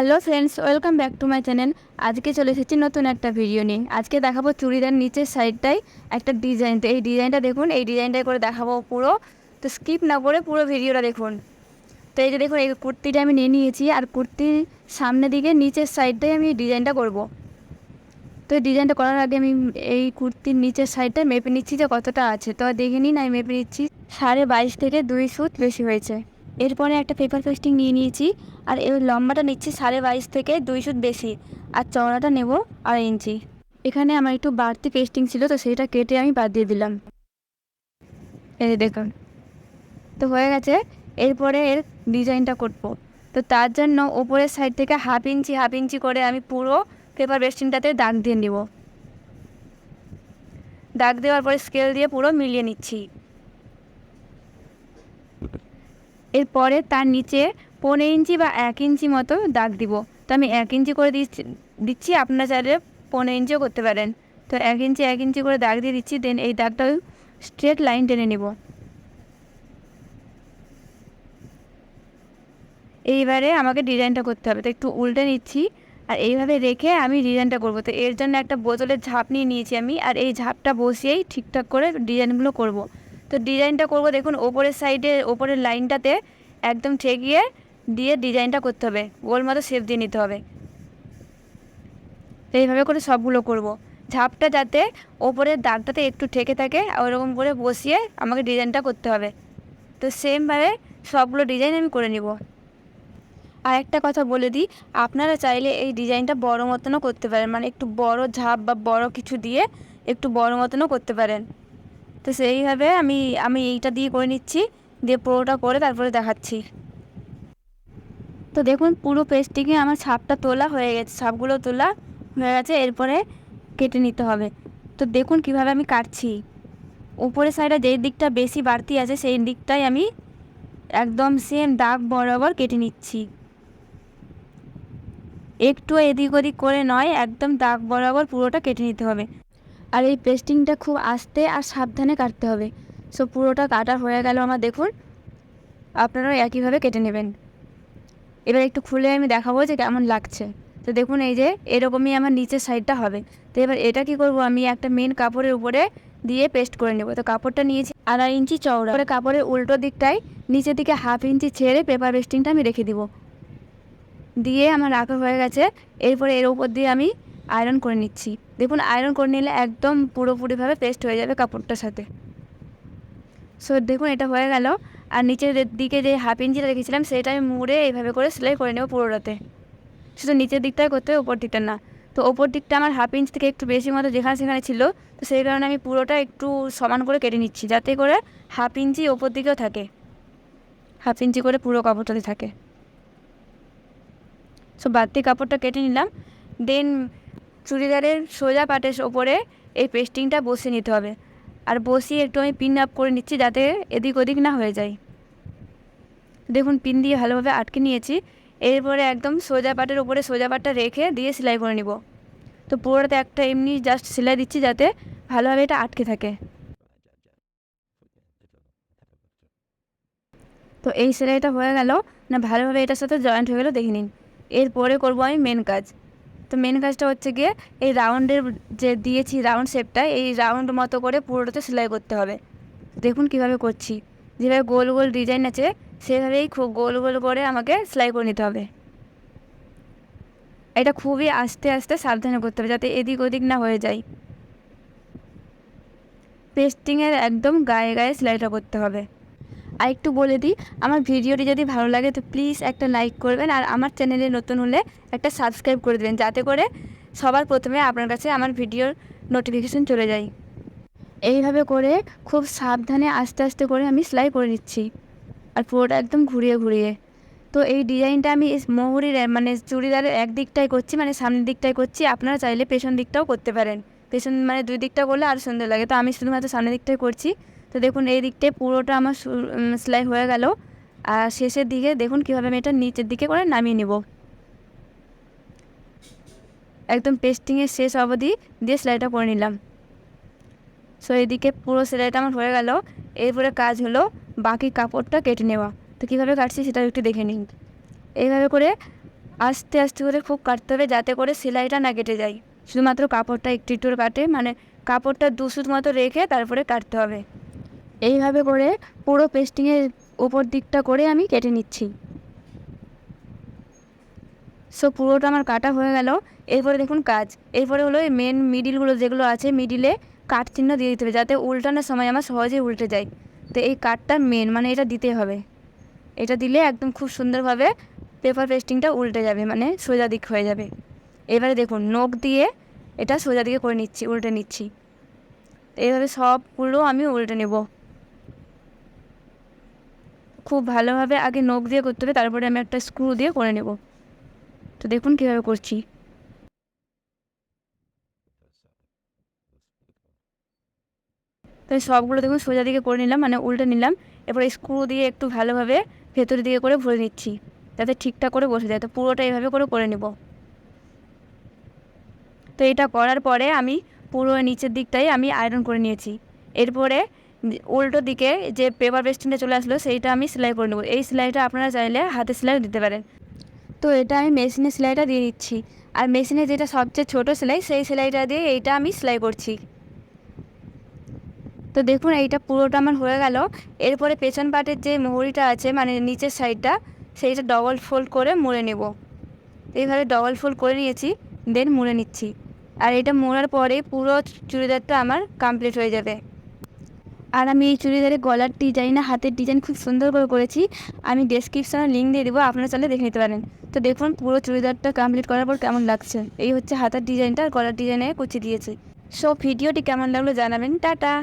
Hello friends, welcome back to my channel. আজকে চলে এসেছি নতুন একটা ভিডিও নিয়ে। আজকে দেখাবো চুড়িদার নিচের সাইডটাই একটা ডিজাইন। তো এই ডিজাইনটা দেখুন, এই ডিজাইনটাই করে দেখাবো পুরো। তো স্কিপ না করে পুরো ভিডিওটা দেখুন। তো এই যে দেখুন, এই কুর্তিটা আমি নিয়ে নিয়েছি, আর কুর্তির সামনের দিকে নিচের সাইডটাই আমি ডিজাইনটা করব। তো এই ডিজাইনটা করার আগে আমি এই কুর্তির নিচের সাইডটা মেপে নিচ্ছি যে কতটা আছে। তো দেখে নিন, আমি মেপে নিচ্ছি 22.5 থেকে 2 সুত বেশি হয়েছে। এরপরে একটা পেপার পেস্টিং নিয়ে নিয়েছি, আর এর লম্বাটা নিচ্ছি 22.5 থেকে 2 সুত বেশি, আর চওড়াটা নেব 2.5 ইঞ্চি। এখানে আমার একটু বাড়তি পেস্টিং ছিল, তো সেটা কেটে আমি বাদ দিয়ে দিলাম। এই দেখুন, তো হয়ে গেছে। এরপরে এর ডিজাইনটা করব। তো তার জন্য ওপরের সাইড থেকে হাফ ইঞ্চি করে আমি পুরো পেপার পেস্টিংটাতে দাগ দিয়ে নেব। দাগ দেওয়ার পরে স্কেল দিয়ে পুরো মিলিয়ে নিচ্ছি। এরপরে তার নিচে 1.5 ইঞ্চি বা 1 ইঞ্চি মতো দাগ দিব। তো আমি 1 ইঞ্চি করে দিচ্ছি, আপনারা চাইলে 1.5 ইঞ্চিও করতে পারেন। তো 1 ইঞ্চি করে দাগ দিয়ে দিচ্ছি। দেন এই দাগটা স্ট্রেট লাইন টেনে নেব। এইবারে আমাকে ডিজাইনটা করতে হবে, তো একটু উল্টে নিচ্ছি, আর এইভাবে রেখে আমি ডিজাইনটা করব। তো এর জন্য একটা বোতলের ঝাঁপ নিয়ে নিয়েছি আমি, আর এই ঝাঁপটা বসিয়েই ঠিকঠাক করে ডিজাইনগুলো করব। তো ডিজাইনটা করব, দেখুন ওপরের সাইডে ওপরের লাইনটাতে একদম ঠেকিয়ে দিয়ে ডিজাইনটা করতে হবে, গোল মতো শেপ দিয়ে নিতে হবে। তো এইভাবে করে সবগুলো করব। ঝাঁপটা যাতে ওপরের দাগটাতে একটু ঠেকে থাকে, ওরকম করে বসিয়ে আমাকে ডিজাইনটা করতে হবে। তো সেমভাবে সবগুলো ডিজাইন আমি করে নিব। আর একটা কথা বলে দিই, আপনারা চাইলে এই ডিজাইনটা বড় মতনও করতে পারেন, মানে একটু বড় ঝাঁপ বা বড় কিছু দিয়ে একটু বড় মতনও করতে পারেন। তো সেইভাবে আমি আমি এইটা দিয়ে করে নিচ্ছি, দিয়ে পুরোটা করে তারপরে দেখাচ্ছি। তো দেখুন, পুরো পেস্টিংয়ে আমার ছাপটা তোলা হয়ে গেছে, ছাপগুলো তোলা হয়ে গেছে। এরপরে কেটে নিতে হবে। তো দেখুন কিভাবে আমি কাটছি। উপরের সাইডে যেই দিকটা বেশি বাড়তি আছে সেই দিকটাই আমি একদম সেম দাগ বরাবর কেটে নিচ্ছি। একটু এদিক ওদিক করে নয়, একদম দাগ বরাবর পুরোটা কেটে নিতে হবে। আর এই পেস্টিংটা খুব আস্তে আর সাবধানে কাটতে হবে। সো পুরোটা কাটা হয়ে গেল আমার, দেখুন। আপনারাও একইভাবে কেটে নেবেন। এবার একটু খুলে আমি দেখাবো যে কেমন লাগছে। তো দেখুন, এই যে এরকমই আমার নিচের সাইডটা হবে। তো এবার এটা কি করব, আমি একটা মেন কাপড়ের উপরে দিয়ে পেস্ট করে নেব। তো কাপড়টা নিয়েছি 2.5 ইঞ্চি চওড়া করে, কাপড়ের উল্টো দিকটায় নিচের দিকে হাফ ইঞ্চি ছেড়ে পেপার পেস্টিংটা আমি রেখে দিব। দিয়ে আমার রাখা হয়ে গেছে। এরপরে এর উপর দিয়ে আমি আয়রন করে নিচ্ছি। দেখুন, আয়রন করে নিলে একদম পুরোপুরিভাবে পেস্ট হয়ে যাবে কাপড়টার সাথে। সো দেখুন, এটা হয়ে গেল। আর নিচের দিকে যে হাফ ইঞ্চিটা রেখেছিলাম সেটা আমি মুড়ে এইভাবে করে সেলাই করে নেব পুরোটাতে। শুধু নিচের দিকটাই করতে হবে, ওপর দিকটা না। তো ওপর দিকটা আমার হাফ ইঞ্চ থেকে একটু বেশি মতো যেখানে সেখানে ছিল, তো সেই কারণে আমি পুরোটা একটু সমান করে কেটে নিচ্ছি, যাতে করে হাফ ইঞ্চি ওপর দিকেও থাকে, হাফ ইঞ্চি করে পুরো কাপড়টাতে থাকে। সো বাড়তি কাপড়টা কেটে নিলাম। দেন চুড়িদারের সোজা পাটের ওপরে এই পেস্টিংটা বসিয়ে নিতে হবে, আর বসিয়ে একটু আমি পিন আপ করে নিচ্ছি যাতে এদিক ওদিক না হয়ে যায়। দেখুন, পিন দিয়ে ভালোভাবে আটকে নিয়েছি। এরপরে একদম সোজা পাটের উপরে সোজা পাটটা রেখে দিয়ে সেলাই করে নিব। তো পুরোটাতে একটা এমনি জাস্ট সেলাই দিচ্ছি যাতে ভালোভাবে এটা আটকে থাকে। তো এই সেলাইটা হয়ে গেল না, ভালোভাবে এটার সাথে জয়েন্ট হয়ে গেল, দেখে নিন। এরপরে করব আমি মেন কাজ। তো মেন কাজটা হচ্ছে গিয়ে এই রাউন্ডের যে দিয়েছি রাউন্ড শেপটা, এই রাউন্ড মতো করে পুরোটাতে সেলাই করতে হবে। দেখুন কিভাবে করছি, যেভাবে গোল গোল ডিজাইন আছে সেভাবেই খুব গোল গোল করে আমাকে সেলাই করে নিতে হবে। এটা খুবই আস্তে আস্তে সাবধানে করতে হবে যাতে এদিক ওদিক না হয়ে যায়। পেস্টিংয়ের একদম গায়ে গায়ে সেলাইটা করতে হবে। আর একটু বলে দিই, আমার ভিডিওটি যদি ভালো লাগে তো প্লিজ একটা লাইক করবেন, আর আমার চ্যানেলে নতুন হলে একটা সাবস্ক্রাইব করে দেবেন, যাতে করে সবার প্রথমে আপনার কাছে আমার ভিডিওর নোটিফিকেশন চলে যায়। এইভাবে করে খুব সাবধানে আস্তে আস্তে করে আমি সেলাই করে নিচ্ছি, আর পুরোটা একদম ঘুরিয়ে ঘুরিয়ে। তো এই ডিজাইনটা আমি মহুরির মানে চুড়িদারের এক দিকটাই করছি, মানে সামনের দিকটাই করছি। আপনারা চাইলে পেছন দিকটাও করতে পারেন, পেছন মানে দুই দিকটা করলে আরও সুন্দর লাগে। তো আমি শুধুমাত্র সামনের দিকটাই করছি। তো দেখুন, এই দিকটায় পুরোটা আমার সেলাই হয়ে গেল। আর শেষের দিকে দেখুন কীভাবে আমি এটা নিচের দিকে করে নামিয়ে নেব, একদম পেস্টিংয়ের শেষ অবধি দিয়ে সেলাইটা করে নিলাম। সো এইদিকে পুরো সেলাইটা আমার হয়ে গেল। এরপরে কাজ হলো বাকি কাপড়টা কেটে নেওয়া। তো কীভাবে কাটছি সেটাও একটু দেখে নিন। এইভাবে করে আস্তে আস্তে করে খুব কাটতে হবে, যাতে করে সেলাইটা না কেটে যায়। শুধুমাত্র কাপড়টা একটু একটু কাটে, মানে কাপড়টা 2 সুত মতো রেখে তারপরে কাটতে হবে। এইভাবে করে পুরো পেস্টিংয়ের উপর দিকটা করে আমি কেটে নিচ্ছি। সো পুরোটা আমার কাটা হয়ে গেল। এরপরে দেখুন কাজ, এরপরে হলো এই মেন মিডিলগুলো যেগুলো আছে, মিডিলে কাট চিহ্ন দিয়ে দিতে হবে, যাতে উল্টানোর সময় আমার সহজেই উল্টে যায়। তো এই কাটটা মেন, মানে এটা দিতে হবে। এটা দিলে একদম খুব সুন্দরভাবে পেপার পেস্টিংটা উল্টে যাবে, মানে সোজা দিক হয়ে যাবে। এবারে দেখুন নখ দিয়ে এটা সোজা দিকে করে নিচ্ছি, উল্টে নিচ্ছি। এইভাবে সবগুলো আমি উল্টে নেব। খুব ভালোভাবে আগে নখ দিয়ে করতে হবে, তারপরে আমি একটা স্ক্রু দিয়ে করে নেব। তো দেখুন কীভাবে করছি। তো সবগুলো দেখুন সোজা দিকে করে নিলাম, মানে উল্টে নিলাম। এরপর স্ক্রু দিয়ে একটু ভালোভাবে ভেতরের দিকে করে ভরে নিচ্ছি, যাতে ঠিকঠাক করে বসে যায়। তো পুরোটা এইভাবে করে নেব। তো এটা করার পরে আমি পুরো নিচের দিকটাই আমি আয়রন করে নিয়েছি। এরপরে উল্টো দিকে যে পেপার পেস্টিংটা চলে আসলো সেইটা আমি সেলাই করে নেব। এই সেলাইটা আপনারা চাইলে হাতে সেলাই দিতে পারেন। তো এটা আমি মেশিনে সেলাইটা দিয়ে দিচ্ছি, আর মেশিনে যেটা সবচেয়ে ছোটো সেলাই, সেই সেলাইটা দিয়ে এইটা আমি সেলাই করছি। তো দেখুন এইটা পুরোটা আমার হয়ে গেল। এরপরে পেছন পাটের যে মোহরিটা আছে, মানে নিচের সাইডটা, সেইটা ডবল ফোল্ড করে মুড়ে নেব। এইভাবে ডবল ফোল্ড করে নিয়েছি, দেন মুড়ে নিচ্ছি। আর এটা মোড়ার পরে পুরো চুড়িদারটা আমার কমপ্লিট হয়ে যাবে। আর আমি এই চুড়িদারের গলার ডিজাইন, হাতের ডিজাইন খুব সুন্দর করে করেছি। আমি ডেসক্রিপশনে লিঙ্ক দিয়ে দেবো, আপনারা চাইলে দেখে নিতে পারেন। তো দেখুন পুরো চুড়িদারটা কমপ্লিট করার পর কেমন লাগছে। এই হচ্ছে হাতের ডিজাইনটা, আর গলার ডিজাইনে কুচি দিয়েছি। সো ভিডিওটি কেমন লাগলো জানাবেন। টাটা।